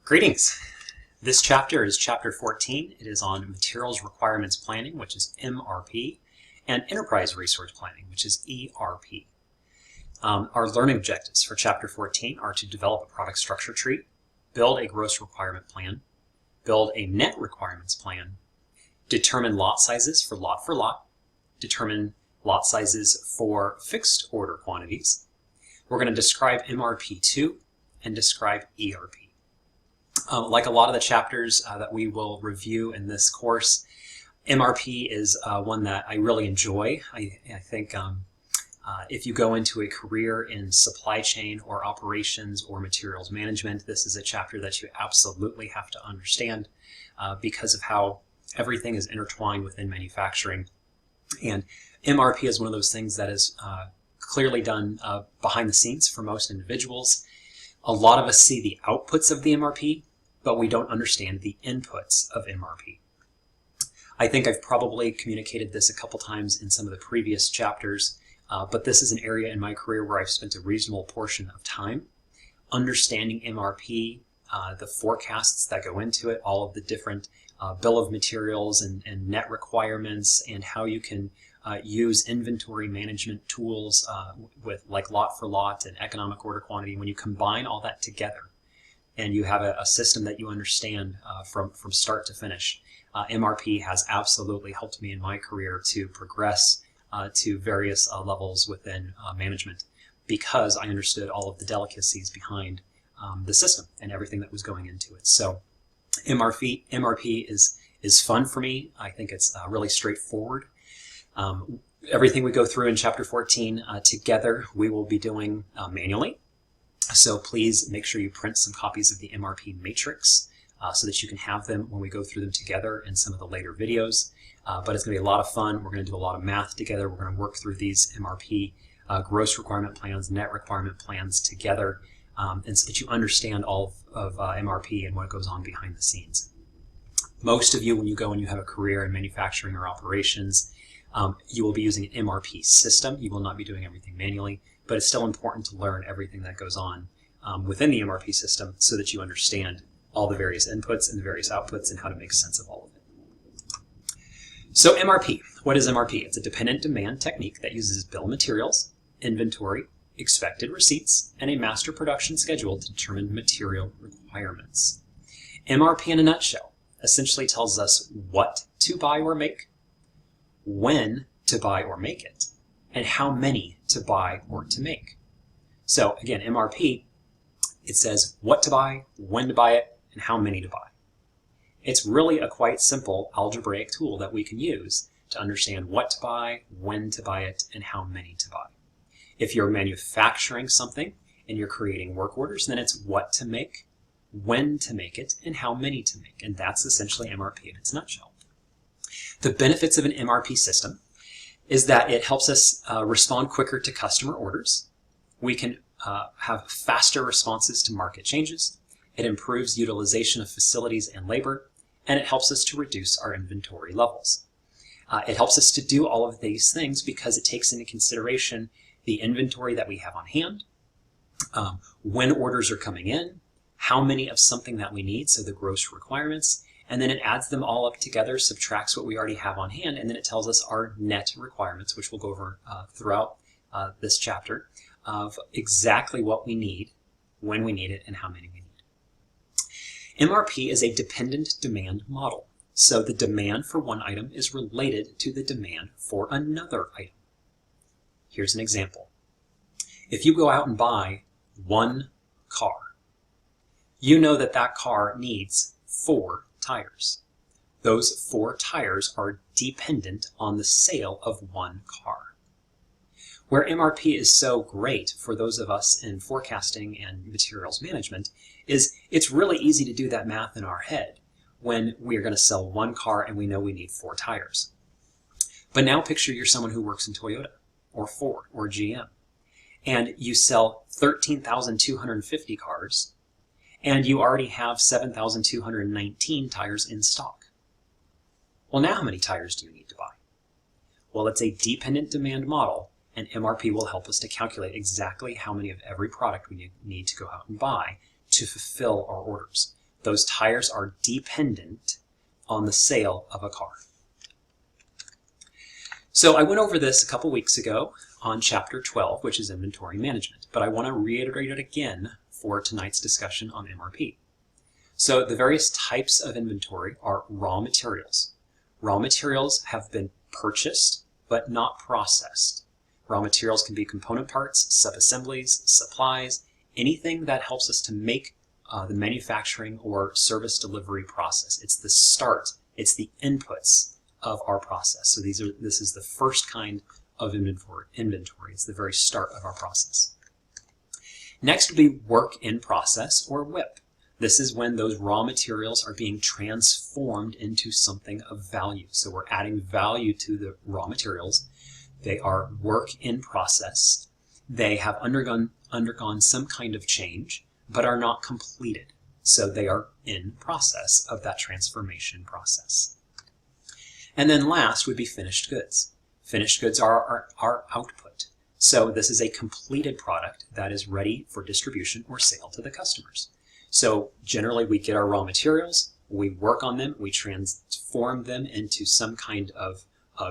Greetings. This chapter is chapter 14. It is on Materials Requirements Planning, which is MRP, and Enterprise Resource Planning, which is ERP. Our learning objectives for chapter 14 are to develop a product structure tree, build a gross requirement plan, build a net requirements plan, determine lot sizes for lot, determine lot sizes for fixed order quantities. We're going to describe MRP2 and describe ERP. Like a lot of the chapters that we will review in this course, MRP is one that I really enjoy. I think if you go into a career in supply chain or operations or materials management, this is a chapter that you absolutely have to understand because of how everything is intertwined within manufacturing. And MRP is one of those things that is clearly done behind the scenes for most individuals. A lot of us see the outputs of the MRP, but we don't understand the inputs of MRP. I think I've probably communicated this a couple times in some of the previous chapters, but this is an area in my career where I've spent a reasonable portion of time understanding MRP, the forecasts that go into it, all of the different bill of materials and net requirements, and how you can use inventory management tools with like lot for lot and economic order quantity. When you combine all that together and you have a system that you understand from start to finish, MRP has absolutely helped me in my career to progress to various levels within management, because I understood all of the delicacies behind the system and everything that was going into it. So MRP is fun for me. I think it's really straightforward. Everything we go through in chapter 14 together we will be doing manually. So please make sure you print some copies of the MRP matrix so that you can have them when we go through them together in some of the later videos. But it's going to be a lot of fun. We're going to do a lot of math together. We're going to work through these MRP gross requirement plans, net requirement plans together, and so that you understand all of MRP and what goes on behind the scenes. Most of you, when you go and you have a career in manufacturing or operations, you will be using an MRP system. You will not be doing everything manually, but it's still important to learn everything that goes on within the MRP system so that you understand all the various inputs and the various outputs and how to make sense of all of it. So MRP, what is MRP? It's a dependent demand technique that uses bill of materials, inventory, expected receipts, and a master production schedule to determine material requirements. MRP in a nutshell essentially tells us what to buy or make, when to buy or make it, and how many to buy or to make. So again, MRP, it says what to buy, when to buy it, and how many to buy. It's really a quite simple algebraic tool that we can use to understand what to buy, when to buy it, and how many to buy. If you're manufacturing something and you're creating work orders, then it's what to make, when to make it, and how many to make. And that's essentially MRP in its nutshell. The benefits of an MRP system is that it helps us respond quicker to customer orders. We can have faster responses to market changes. It improves utilization of facilities and labor, and it helps us to reduce our inventory levels. It helps us to do all of these things because it takes into consideration the inventory that we have on hand, when orders are coming in, how many of something that we need, so the gross requirements, and then it adds them all up together, subtracts what we already have on hand, and then it tells us our net requirements, which we'll go over throughout this chapter, of exactly what we need, when we need it, and how many we need. MRP is a dependent demand model. So the demand for one item is related to the demand for another item. Here's an example. If you go out and buy one car, you know that that car needs 4 tires. Those 4 tires are dependent on the sale of one car. Where MRP is so great for those of us in forecasting and materials management is it's really easy to do that math in our head when we are going to sell one car and we know we need 4 tires. But now picture you're someone who works in Toyota or Ford or GM, and you sell 13,250 cars, and you already have 7,219 tires in stock. Well, now how many tires do you need to buy? Well, it's a dependent demand model, and MRP will help us to calculate exactly how many of every product we need to go out and buy to fulfill our orders. Those tires are dependent on the sale of a car. So I went over this a couple weeks ago on Chapter 12, which is Inventory Management, but I want to reiterate it again for tonight's discussion on MRP. So the various types of inventory are raw materials. Raw materials have been purchased but not processed. Raw materials can be component parts, subassemblies, supplies, anything that helps us to make the manufacturing or service delivery process. It's the start, it's the inputs of our process. So this is the first kind of inventory. It's the very start of our process. Next would be work in process, or WIP. This is when those raw materials are being transformed into something of value. So we're adding value to the raw materials. They are work in process. They have undergone some kind of change, but are not completed. So they are in process of that transformation process. And then last would be finished goods. Finished goods are our output. So this is a completed product that is ready for distribution or sale to the customers. So generally we get our raw materials, we work on them, we transform them into some kind of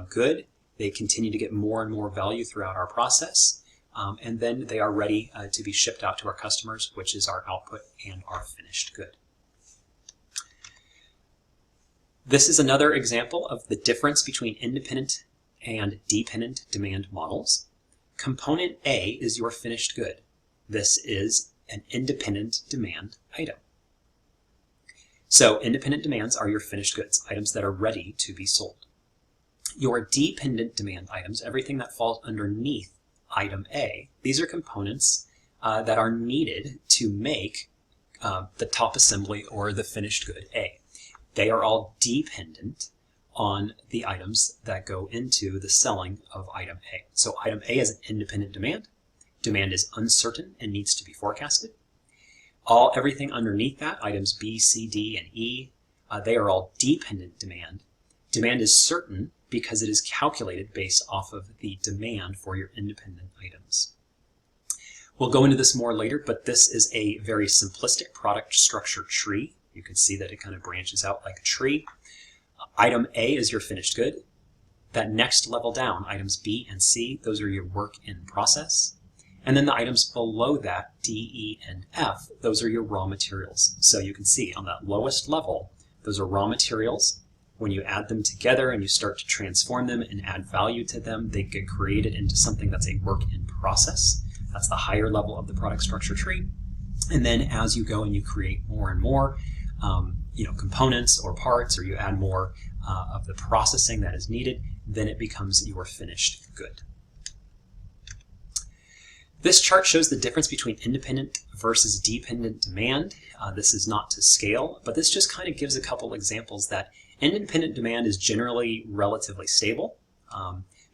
good. They continue to get more and more value throughout our process. And then they are ready to be shipped out to our customers, which is our output and our finished good. This is another example of the difference between independent and dependent demand models. Component A is your finished good. This is an independent demand item. So independent demands are your finished goods, items that are ready to be sold. Your dependent demand items, everything that falls underneath item A, these are components that are needed to make the top assembly or the finished good A. They are all dependent on the items that go into the selling of item A. So item A is an independent demand. Demand is uncertain and needs to be forecasted. Everything underneath that, items B, C, D, and E, they are all dependent demand. Demand is certain because it is calculated based off of the demand for your independent items. We'll go into this more later, but this is a very simplistic product structure tree. You can see that it kind of branches out like a tree. Item A is your finished good. That next level down, items B and C, those are your work in process. And then the items below that, D, E, and F, those are your raw materials. So you can see on that lowest level, those are raw materials. When you add them together and you start to transform them and add value to them, they get created into something that's a work in process. That's the higher level of the product structure tree. And then as you go and you create more and more components or parts, or you add more of the processing that is needed, then it becomes your finished good. This chart shows the difference between independent versus dependent demand. This is not to scale, but this just kind of gives a couple examples that independent demand is generally relatively stable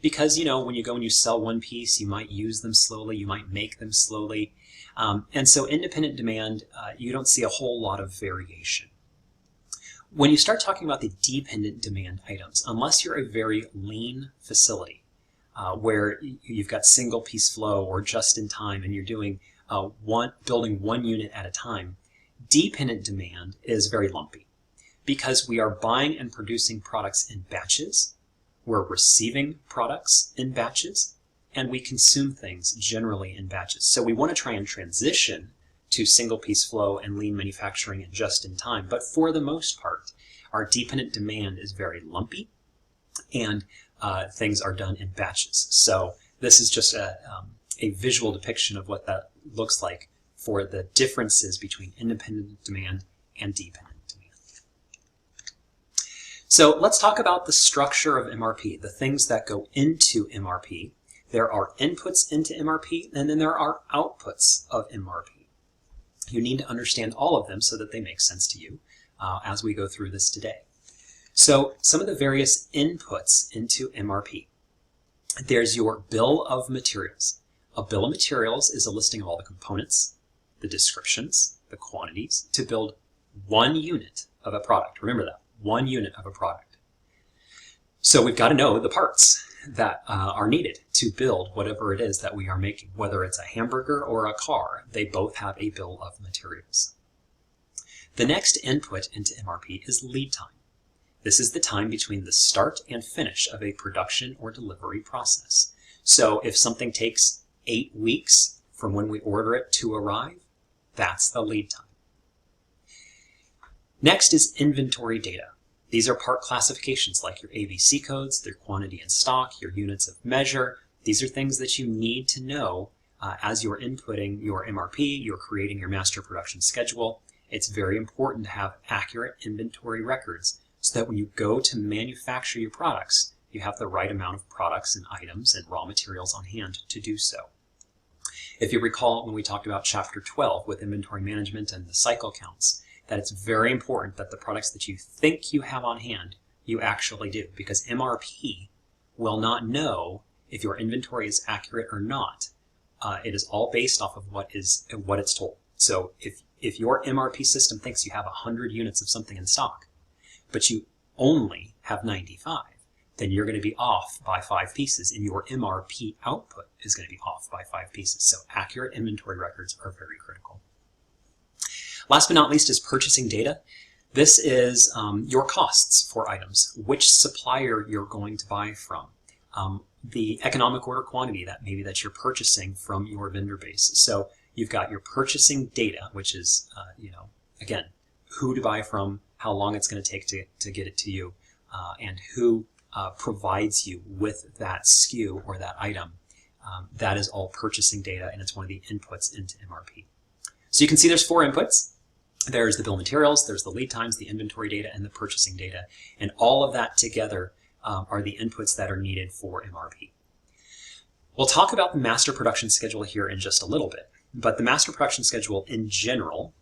because, when you go and you sell one piece, you might use them slowly, you might make them slowly. And so independent demand, you don't see a whole lot of variation. When you start talking about the dependent demand items, unless you're a very lean facility where you've got single piece flow or just in time and you're doing building one unit at a time, dependent demand is very lumpy because we are buying and producing products in batches, we're receiving products in batches, and we consume things generally in batches. So we want to try and transition to single piece flow and lean manufacturing and just in time. But for the most part, our dependent demand is very lumpy and things are done in batches. So this is just a visual depiction of what that looks like for the differences between independent demand and dependent demand. So let's talk about the structure of MRP, the things that go into MRP. There are inputs into MRP, and then there are outputs of MRP. You need to understand all of them so that they make sense to you as we go through this today. So some of the various inputs into MRP. There's your bill of materials. A bill of materials is a listing of all the components, the descriptions, the quantities to build one unit of a product. Remember that, one unit of a product. So we've got to know the parts that are needed to build whatever it is that we are making, whether it's a hamburger or a car. They both have a bill of materials. The next input into MRP is lead time. This is the time between the start and finish of a production or delivery process. So if something takes 8 weeks from when we order it to arrive, that's the lead time. Next is inventory data. These are part classifications like your ABC codes, their quantity in stock, your units of measure. These are things that you need to know as you're inputting your MRP, you're creating your master production schedule. It's very important to have accurate inventory records so that when you go to manufacture your products, you have the right amount of products and items and raw materials on hand to do so. If you recall when we talked about Chapter 12 with inventory management and the cycle counts, that it's very important that the products that you think you have on hand, you actually do, because MRP will not know if your inventory is accurate or not. It is all based off of what it's told. So if your MRP system thinks you have 100 units of something in stock, but you only have 95, then you're going to be off by 5 pieces, and your MRP output is going to be off by 5 pieces. So accurate inventory records are very critical. Last but not least is purchasing data. This is your costs for items, which supplier you're going to buy from, the economic order quantity that you're purchasing from your vendor base. So you've got your purchasing data, which is, again, who to buy from, how long it's going to take to get it to you, and who provides you with that SKU or that item. That is all purchasing data, and it's one of the inputs into MRP. So you can see there's 4 inputs. There's the bill of materials, there's the lead times, the inventory data, and the purchasing data. And all of that together are the inputs that are needed for MRP. We'll talk about the master production schedule here in just a little bit. But the master production schedule in general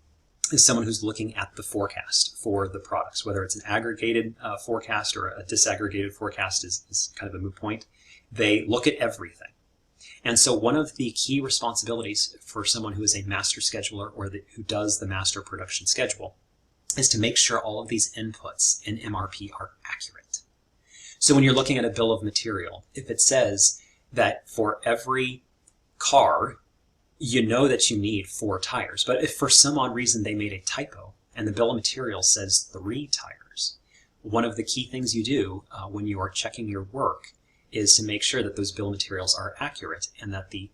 is someone who's looking at the forecast for the products. Whether it's an aggregated forecast or a disaggregated forecast is kind of a moot point. They look at everything. And so one of the key responsibilities for someone who is a master scheduler or who does the master production schedule is to make sure all of these inputs in MRP are accurate. So when you're looking at a bill of material, if it says that for every car, you know that you need 4 tires, but if for some odd reason they made a typo and the bill of material says 3 tires, one of the key things you do when you are checking your work is to make sure that those bill of materials are accurate and that the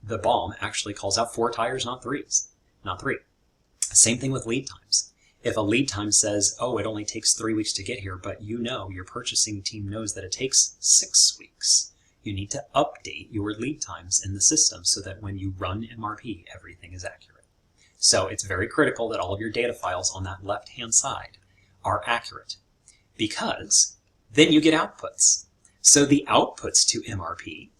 BOM actually calls out 4 tires, not 3. Same thing with lead times. If a lead time says, oh, it only takes 3 weeks to get here, but your purchasing team knows that it takes 6 weeks, you need to update your lead times in the system so that when you run MRP, everything is accurate. So it's very critical that all of your data files on that left-hand side are accurate, because then you get outputs. So the outputs to MRP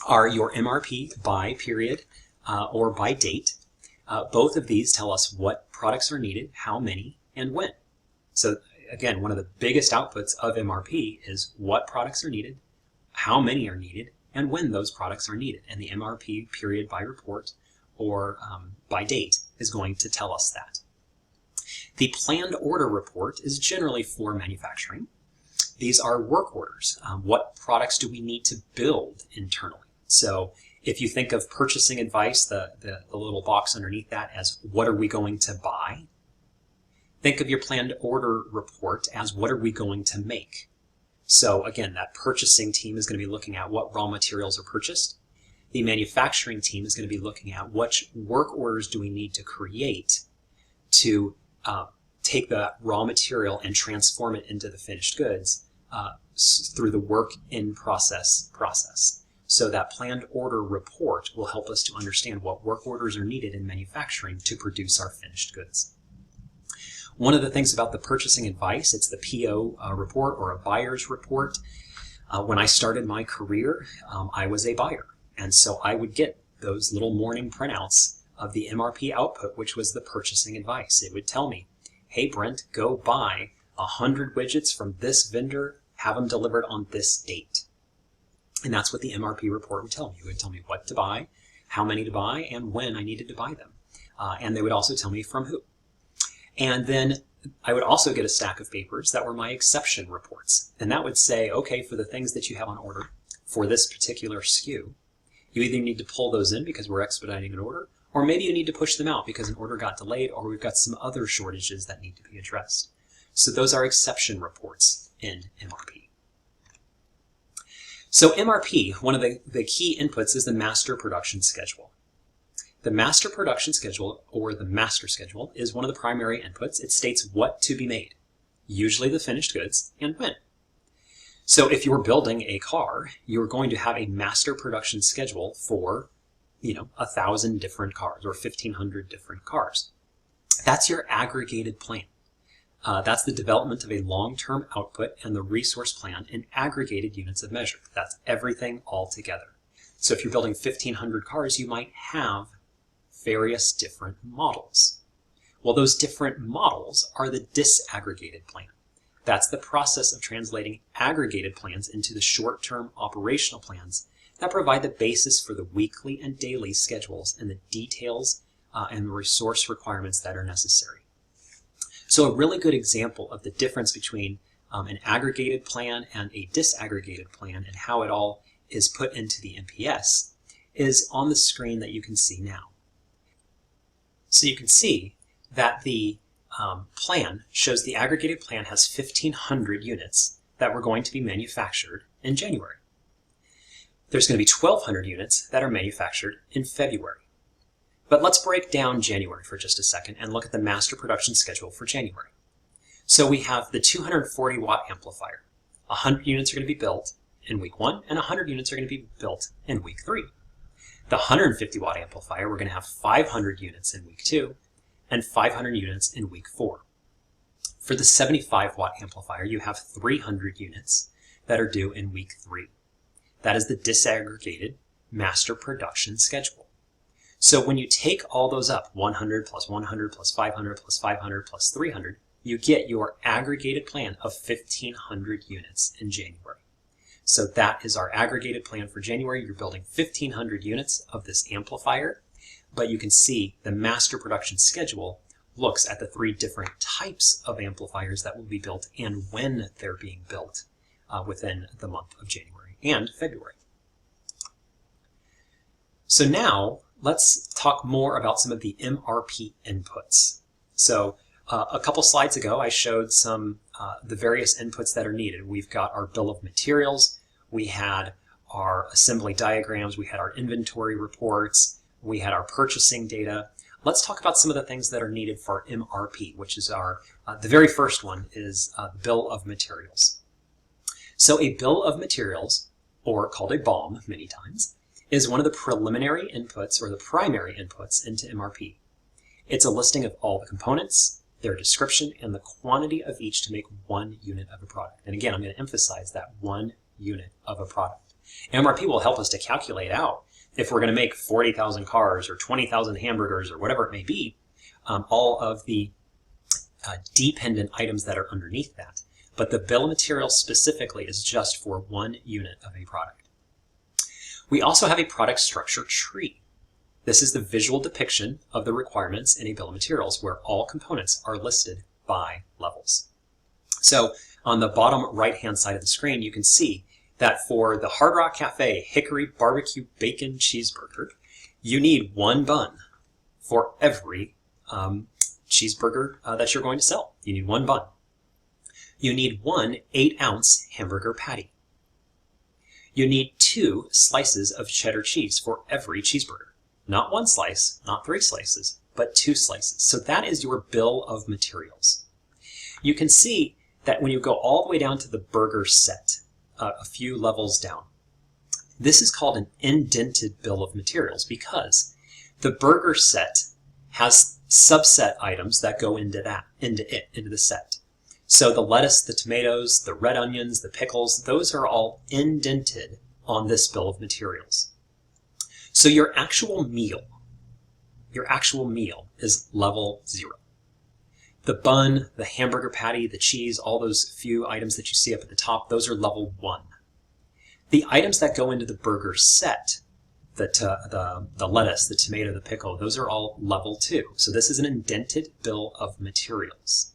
are your MRP by period or by date. Both of these tell us what products are needed, how many, and when. So again, one of the biggest outputs of MRP is what products are needed, how many are needed, and when those products are needed. And the MRP period by report or by date is going to tell us that. The planned order report is generally for manufacturing. These are work orders. What products do we need to build internally? So if you think of purchasing advice, the little box underneath that as what are we going to buy? Think of your planned order report as what are we going to make? So again, that purchasing team is going to be looking at what raw materials are purchased. The manufacturing team is going to be looking at what work orders do we need to create to take the raw material and transform it into the finished goods through the work in process. So that planned order report will help us to understand what work orders are needed in manufacturing to produce our finished goods. One of the things about the purchasing advice, it's the PO report or a buyer's report. When I started my career, I was a buyer. And so I would get those little morning printouts of the MRP output, which was the purchasing advice. It would tell me, hey, Brent, go buy 100 widgets from this vendor, have them delivered on this date. And that's what the MRP report would tell me. It would tell me what to buy, how many to buy, and when I needed to buy them. And they would also tell me from who. And then I would also get a stack of papers that were my exception reports. And that would say, okay, for the things that you have on order for this particular SKU, you either need to pull those in because we're expediting an order, Or maybe you need to push them out because an order got delayed, or we've got some other shortages that need to be addressed. So those are exception reports in MRP. So MRP, one of the key inputs is the master production schedule. The master production schedule, or the master schedule, is one of the primary inputs. It states what to be made, usually the finished goods, and when. So if you're building a car, you're going to have a master production schedule for 1,000 different cars or 1,500 different cars. That's your aggregated plan. That's the development of a long-term output and the resource plan in aggregated units of measure. That's everything all together. So if you're building 1,500 cars, you might have various different models. Well, those different models are the disaggregated plan. That's the process of translating aggregated plans into the short-term operational plans that provide the basis for the weekly and daily schedules and the details and the resource requirements that are necessary. So a really good example of the difference between an aggregated plan and a disaggregated plan and how it all is put into the MPS is on the screen that you can see now. So you can see that the plan shows the aggregated plan has 1,500 units that were going to be manufactured in January. There's going to be 1,200 units that are manufactured in February. But let's break down January for just a second and look at the master production schedule for January. So we have the 240 watt amplifier. 100 units are going to be built in week 1 and 100 units are going to be built in week 3. The 150 watt amplifier, we're going to have 500 units in week 2 and 500 units in week 4. For the 75 watt amplifier, you have 300 units that are due in week 3. That is the disaggregated master production schedule. So when you take all those up, 100 plus 100 plus 500 plus 500 plus 300, you get your aggregated plan of 1,500 units in January. So that is our aggregated plan for January. You're building 1,500 units of this amplifier, but you can see the master production schedule looks at the 3 different types of amplifiers that will be built and when they're being built within the month of January and February. So now let's talk more about some of the MRP inputs. So a couple slides ago, I showed some the various inputs that are needed. We've got our bill of materials, we had our assembly diagrams, we had our inventory reports, we had our purchasing data. Let's talk about some of the things that are needed for MRP, which is our, the very first one is the bill of materials. So a bill of materials, or called a BOM many times, is one of the preliminary inputs or the primary inputs into MRP. It's a listing of all the components, their description, and the quantity of each to make 1 unit of a product. And again, I'm going to emphasize that 1 unit of a product. MRP will help us to calculate out if we're going to make 40,000 cars or 20,000 hamburgers or whatever it may be, all of the dependent items that are underneath that. But the bill of materials specifically is just for 1 unit of a product. We also have a product structure tree. This is the visual depiction of the requirements in a bill of materials where all components are listed by levels. So on the bottom right-hand side of the screen, you can see that for the Hard Rock Cafe Hickory Barbecue Bacon Cheeseburger, you need 1 bun for every cheeseburger that you're going to sell. You need 1 bun. You need 1 8-ounce hamburger patty. You need 2 slices of cheddar cheese for every cheeseburger. Not 1 slice, not 3 slices, but 2 slices. So that is your bill of materials. You can see that when you go all the way down to the burger set, a few levels down, this is called an indented bill of materials because the burger set has subset items that go into the set. So the lettuce, the tomatoes, the red onions, the pickles, those are all indented on this bill of materials. So your actual meal is level 0. The bun, the hamburger patty, the cheese, all those few items that you see up at the top, those are level 1. The items that go into the burger set, the lettuce, the tomato, the pickle, those are all level 2. So this is an indented bill of materials.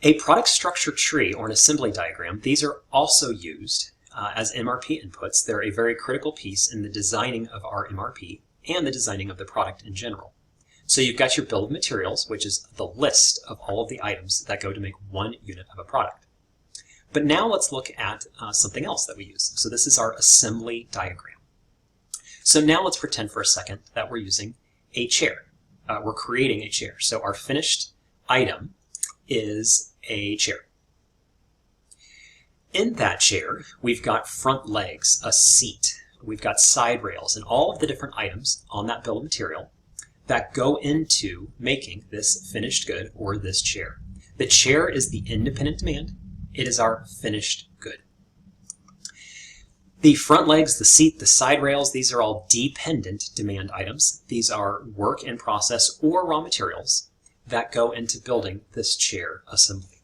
A product structure tree or an assembly diagram, these are also used as MRP inputs. They're a very critical piece in the designing of our MRP and the designing of the product in general. So you've got your bill of materials, which is the list of all of the items that go to make one unit of a product. But now let's look at something else that we use. So this is our assembly diagram. So now let's pretend for a second that we're using a chair. We're creating a chair. So our finished item is a chair. In that chair, we've got front legs, a seat, we've got side rails, and all of the different items on that bill of material that go into making this finished good or this chair. The chair is the independent demand. It is our finished good. The front legs, the seat, the side rails, these are all dependent demand items. These are work in process or raw materials that go into building this chair assembly.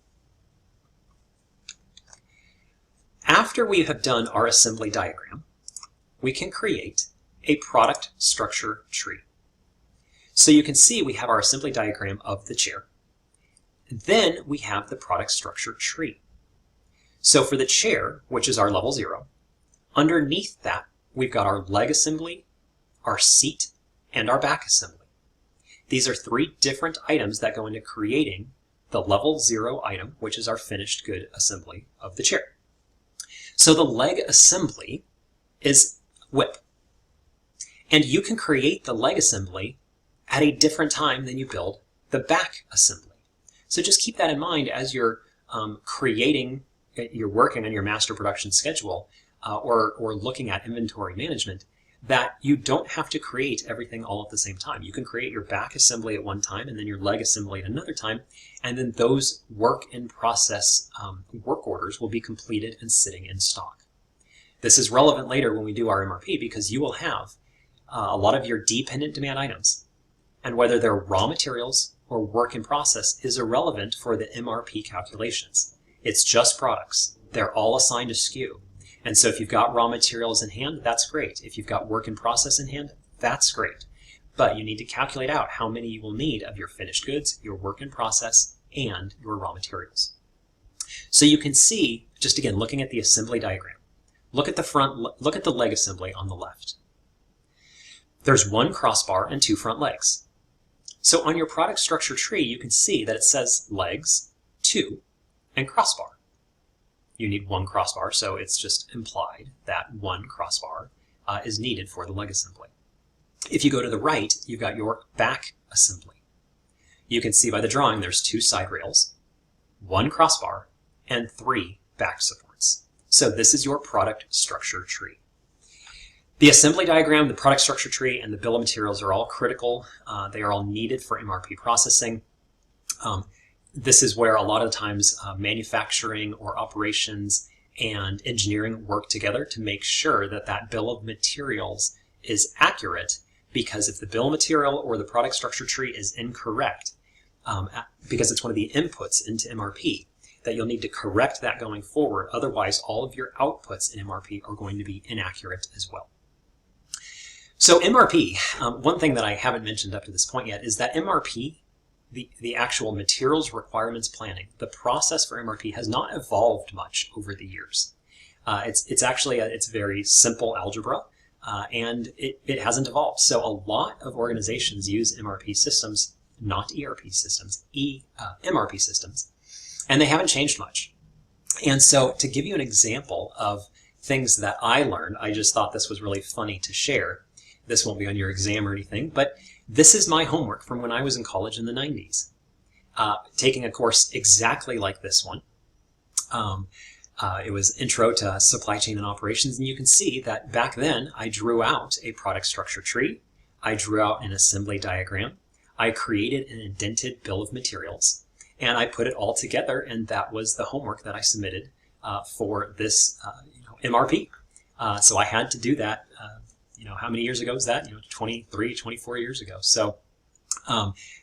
After we have done our assembly diagram, we can create a product structure tree. So you can see we have our assembly diagram of the chair. Then we have the product structure tree. So for the chair, which is our level 0, underneath that we've got our leg assembly, our seat, and our back assembly. These are 3 different items that go into creating the level 0 item, which is our finished good assembly of the chair. So the leg assembly is whip. And you can create the leg assembly at a different time than you build the back assembly. So just keep that in mind as you're you're working on your master production schedule or looking at inventory management, that you don't have to create everything all at the same time. You can create your back assembly at one time and then your leg assembly at another time, and then those work in process work orders will be completed and sitting in stock. This is relevant later when we do our MRP because you will have a lot of your dependent demand items, and whether they're raw materials or work in process is irrelevant for the MRP calculations. It's just products. They're all assigned a SKU. And so if you've got raw materials in hand, that's great. If you've got work in process in hand, that's great. But you need to calculate out how many you will need of your finished goods, your work in process, and your raw materials. So you can see, just again, looking at the assembly diagram, look at the leg assembly on the left. There's 1 crossbar and 2 front legs. So on your product structure tree, you can see that it says legs, 2, and crossbar. You need 1 crossbar, so it's just implied that 1 crossbar is needed for the leg assembly. If you go to the right, you've got your back assembly. You can see by the drawing there's 2 side rails, 1 crossbar, and 3 back supports. So this is your product structure tree. The assembly diagram, the product structure tree, and the bill of materials are all critical. They are all needed for MRP processing. This is where a lot of times manufacturing or operations and engineering work together to make sure that that bill of materials is accurate, because if the bill of material or the product structure tree is incorrect, because it's one of the inputs into MRP, that you'll need to correct that going forward. Otherwise, all of your outputs in MRP are going to be inaccurate as well. So MRP, one thing that I haven't mentioned up to this point yet is that MRP, the actual materials requirements planning, the process for MRP has not evolved much over the years. It's actually it's very simple algebra, and it hasn't evolved. So a lot of organizations use MRP systems, not ERP systems, MRP systems, and they haven't changed much. And so to give you an example of things that I learned, I just thought this was really funny to share. This won't be on your exam or anything, but this is my homework from when I was in college in the 90s, taking a course exactly like this one. It was Intro to Supply Chain and Operations, and you can see that back then I drew out a product structure tree, I drew out an assembly diagram, I created an indented bill of materials, and I put it all together, and that was the homework that I submitted for this MRP. So I had to do that. How many years ago was that? 23, 24 years ago. So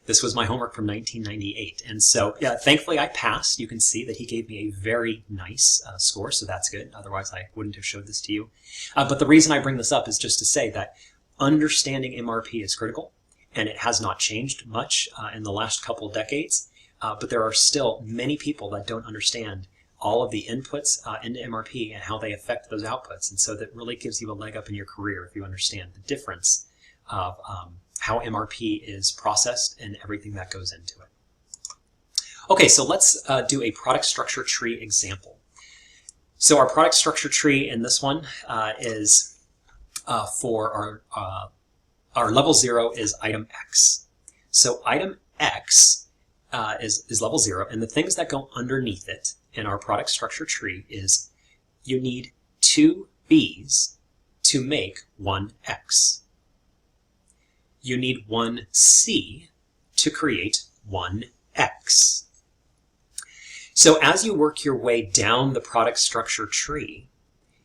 this was my homework from 1998. And so, yeah, thankfully I passed. You can see that he gave me a very nice score, so that's good. Otherwise, I wouldn't have showed this to you. But the reason I bring this up is just to say that understanding MRP is critical, and it has not changed much in the last couple decades. But there are still many people that don't understand all of the inputs into MRP and how they affect those outputs. And so that really gives you a leg up in your career if you understand the difference of how MRP is processed and everything that goes into it. Okay, so let's do a product structure tree example. So our product structure tree in this one is for our level 0 is item X. So item X is level 0, and the things that go underneath it in our product structure tree is you need 2 B's to make 1 X. You need 1 C to create 1 X. So as you work your way down the product structure tree,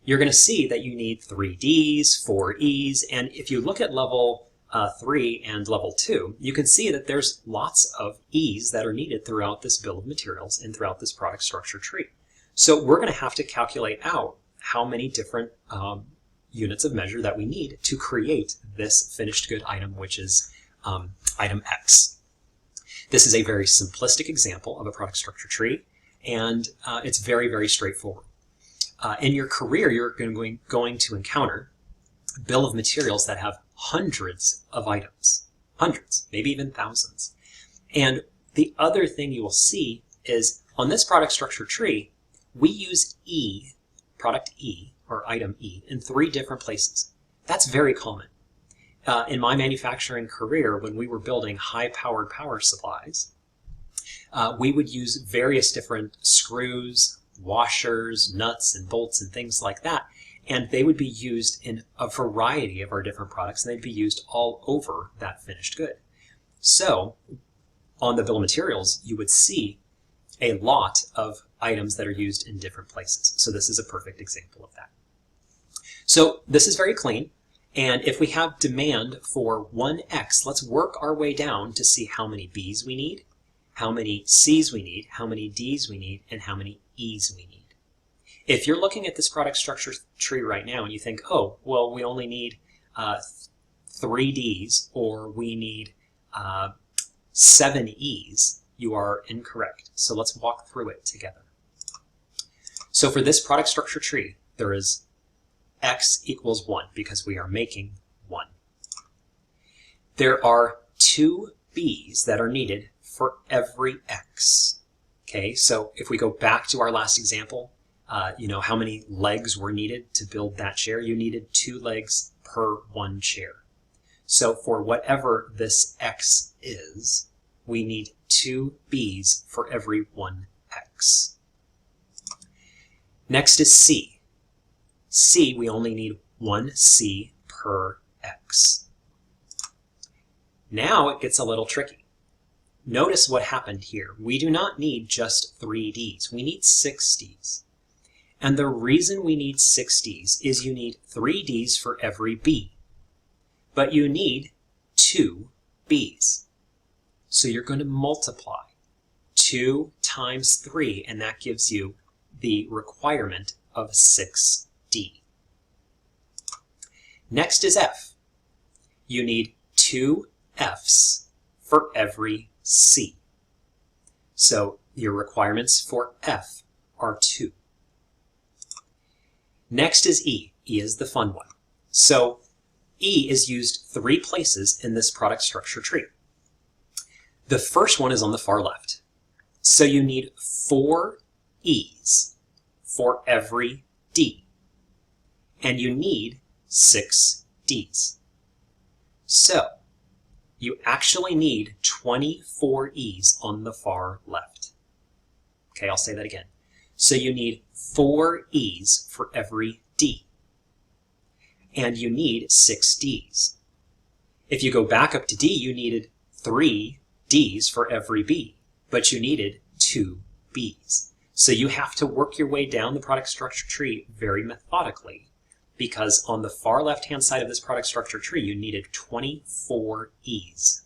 you're going to see that you need 3 Ds, 4 Es, and if you look at level 3 and level 2, you can see that there's lots of E's that are needed throughout this bill of materials and throughout this product structure tree. So we're going to have to calculate out how many different units of measure that we need to create this finished good item, which is item X. This is a very simplistic example of a product structure tree, and it's very, very straightforward. In your career, you're going to encounter bill of materials that have hundreds of items, hundreds, maybe even thousands. And the other thing you will see is on this product structure tree, we use E, product E, or item E, in 3 different places. That's very common. In my manufacturing career, when we were building high-powered power supplies, we would use various different screws, washers, nuts, and bolts, and things like that. And they would be used in a variety of our different products, and they'd be used all over that finished good. So on the bill of materials, you would see a lot of items that are used in different places. So this is a perfect example of that. So this is very clean. And if we have demand for 1X, let's work our way down to see how many B's we need, how many C's we need, how many D's we need, and how many E's we need. If you're looking at this product structure tree right now and you think, oh, well, we only need 3 D's or we need 7 E's, you are incorrect. So let's walk through it together. So for this product structure tree, there is X equals 1 because we are making 1. There are 2 B's that are needed for every X. Okay, so if we go back to our last example, you know how many legs were needed to build that chair? You needed 2 legs per 1 chair. So for whatever this X is, we need 2 B's for every 1 X. Next is C. C, we only need 1 C per X. Now it gets a little tricky. Notice what happened here. We do not need just 3 Ds. We need 6 Ds. And the reason we need 6 Ds is you need 3 Ds for every B. But you need 2 B's. So you're going to multiply 2 times 3, and that gives you the requirement of 6D. Next is F. You need 2 F's for every C. So your requirements for F are 2. Next is E. E is the fun one. So E is used 3 places in this product structure tree. The first one is on the far left. So you need 4 E's for every D. And you need 6 D's. So you actually need 24 E's on the far left. Okay, I'll say that again. So you need 4 E's for every D. And you need 6 D's. If you go back up to D, you needed 3 D's for every B, but you needed 2 B's. So you have to work your way down the product structure tree very methodically, because on the far left-hand side of this product structure tree, you needed 24 E's.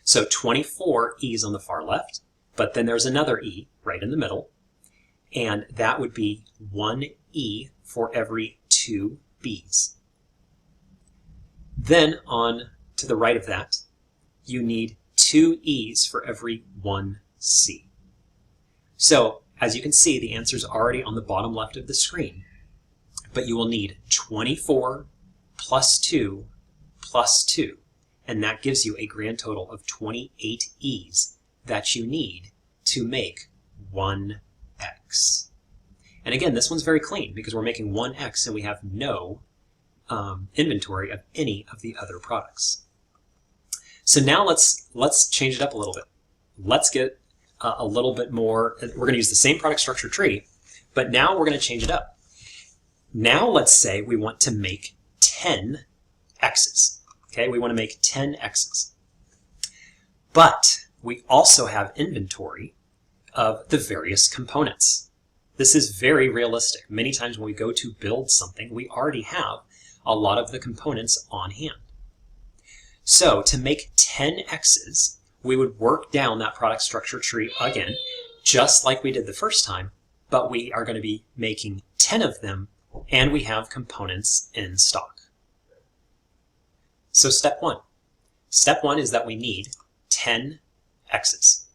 So 24 E's on the far left, but then there's another E right in the middle, and that would be 1 E for every 2 B's. Then on to the right of that, you need 2 E's for every 1 C. So as you can see, the answer is already on the bottom left of the screen, but you will need 24 plus 2 plus 2. And that gives you a grand total of 28 E's that you need to make 1X. And again, this one's very clean because we're making 1X and we have no inventory of any of the other products. So now let's change it up a little bit. Let's get a little bit more. We're going to use the same product structure tree, but now we're going to change it up. Now let's say we want to make 10 X's. Okay, we want to make 10 X's. But we also have inventory of the various components. This is very realistic. Many times when we go to build something, we already have a lot of the components on hand. So to make 10 X's, we would work down that product structure tree again, just like we did the first time, but we are going to be making 10 of them, and we have components in stock. So step one. Step one is that we need 10 X's.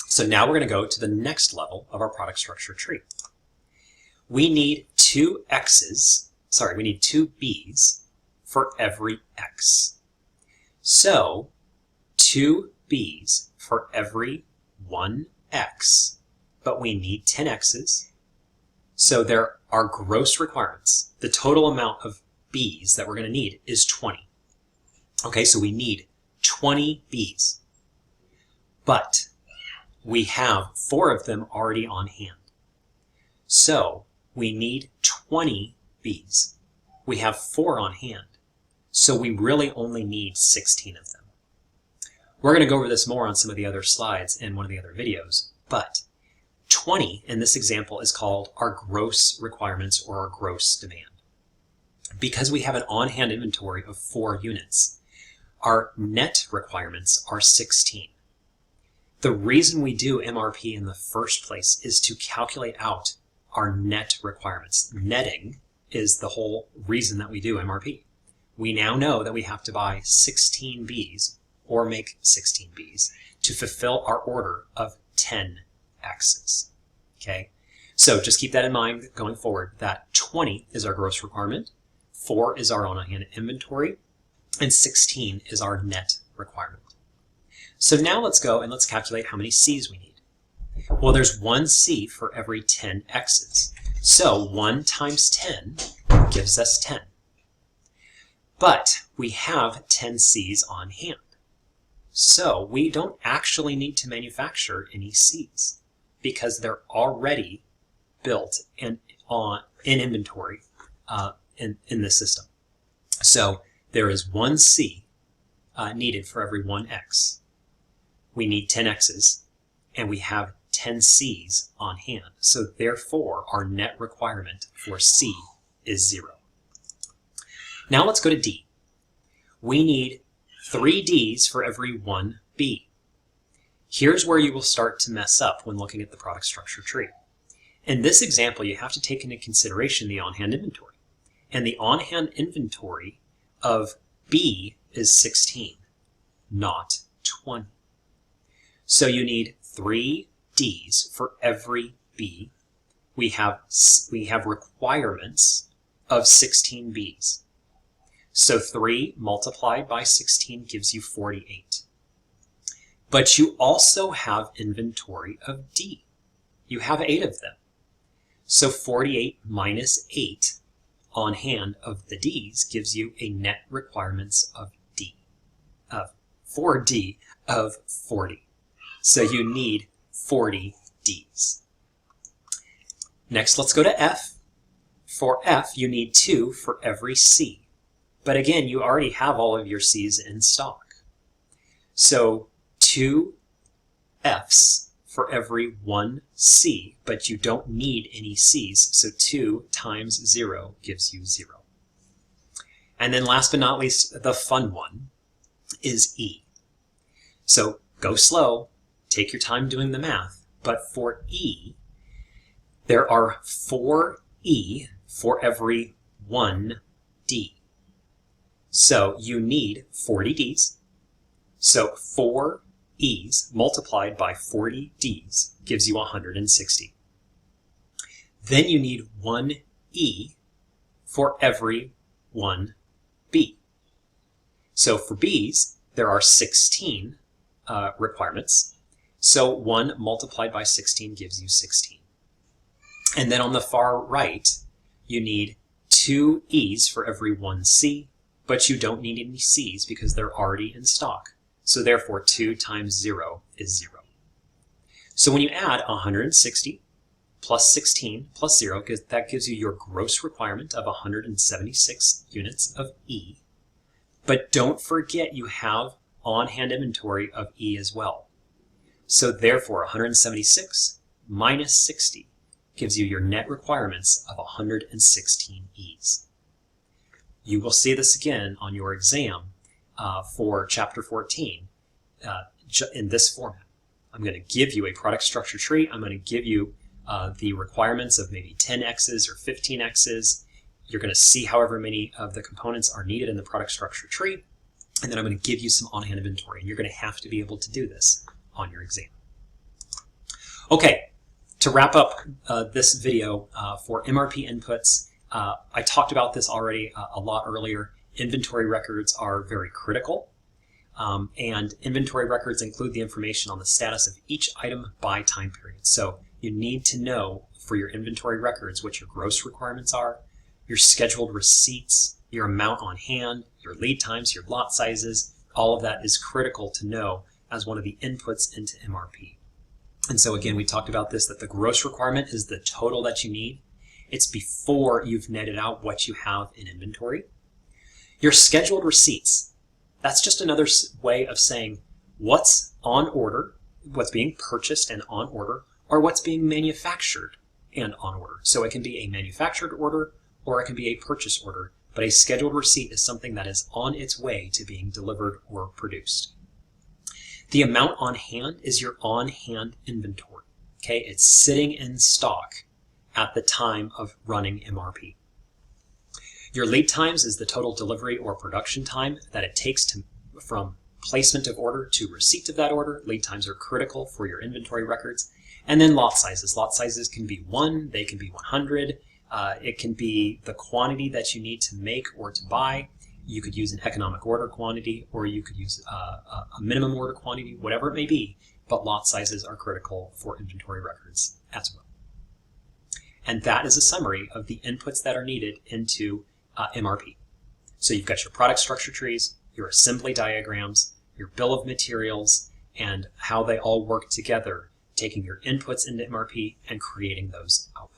So now we're going to go to the next level of our product structure tree. We need 2 B's for every X. So 2 B's for every 1 X, but we need 10 X's. So there are gross requirements. The total amount of B's that we're going to need is 20. Okay, so we need 20 B's. But we have 4 of them already on hand. So we need 20 B's. We have 4 on hand. So we really only need 16 of them. We're going to go over this more on some of the other slides in one of the other videos, but 20 in this example is called our gross requirements or our gross demand. Because we have an on-hand inventory of 4 units, our net requirements are 16. The reason we do MRP in the first place is to calculate out our net requirements. Netting is the whole reason that we do MRP. We now know that we have to buy 16 B's or make 16 B's to fulfill our order of 10 X's. Okay, so just keep that in mind going forward, that 20 is our gross requirement, 4 is our on-hand inventory, and 16 is our net requirement. So now let's go and let's calculate how many C's we need. Well, there's 1 C for every 10 X's. So 1 times 10 gives us 10. But we have 10 C's on hand. So we don't actually need to manufacture any C's because they're already built in inventory in the system. So there is 1 C needed for every 1 X. We need 10 X's, and we have 10 C's on hand. So therefore, our net requirement for C is 0. Now let's go to D. We need 3 D's for every 1 B. Here's where you will start to mess up when looking at the product structure tree. In this example, you have to take into consideration the on-hand inventory. And the on-hand inventory of B is 16, not 20. So you need 3 D's for every B. We have requirements of 16 B's. So 3 multiplied by 16 gives you 48. But you also have inventory of D. You have 8 of them. So 48 minus 8 on hand of the D's gives you a net requirements of for D of 40. So you need 40 D's. Next, let's go to F. For F, you need 2 for every C. But again, you already have all of your C's in stock. So 2 F's for every 1 C, but you don't need any C's. So 2 times 0 gives you 0. And then last but not least, the fun one is E. So go slow, take your time doing the math, but for E, there are 4 E for every 1 D. So you need 40 D's. So 4 E's multiplied by 40 D's gives you 160. Then you need 1 E for every 1 B. So for B's, there are 16 requirements. So 1 multiplied by 16 gives you 16. And then on the far right, you need 2 E's for every 1 C, but you don't need any C's because they're already in stock. So therefore, 2 times 0 is 0. So when you add 160 plus 16 plus 0, that gives you your gross requirement of 176 units of E. But don't forget you have on-hand inventory of E as well. So therefore, 176 minus 60 gives you your net requirements of 116 E's. You will see this again on your exam for Chapter 14 in this format. I'm going to give you a product structure tree. I'm going to give you the requirements of maybe 10 X's or 15 X's. You're going to see however many of the components are needed in the product structure tree. And then I'm going to give you some on-hand inventory. And you're going to have to be able to do this on your exam. Okay, to wrap up this video for MRP inputs, I talked about this already a lot earlier. Inventory records are very critical. And inventory records include the information on the status of each item by time period. So you need to know for your inventory records what your gross requirements are, your scheduled receipts, your amount on hand, your lead times, your lot sizes. All of that is critical to know as one of the inputs into MRP. And so again, we talked about this, that the gross requirement is the total that you need. It's before you've netted out what you have in inventory. Your scheduled receipts, that's just another way of saying what's on order, what's being purchased and on order, or what's being manufactured and on order. So it can be a manufactured order or it can be a purchase order, but a scheduled receipt is something that is on its way to being delivered or produced. The amount on hand is your on-hand inventory. Okay, it's sitting in stock at the time of running MRP. Your lead times is the total delivery or production time that it takes from placement of order to receipt of that order. Lead times are critical for your inventory records. And then lot sizes. Lot sizes can be 1, they can be 100. It can be the quantity that you need to make or to buy. You could use an economic order quantity, or you could use a minimum order quantity, whatever it may be, but lot sizes are critical for inventory records as well. And that is a summary of the inputs that are needed into MRP. So you've got your product structure trees, your assembly diagrams, your bill of materials, and how they all work together, taking your inputs into MRP and creating those outputs.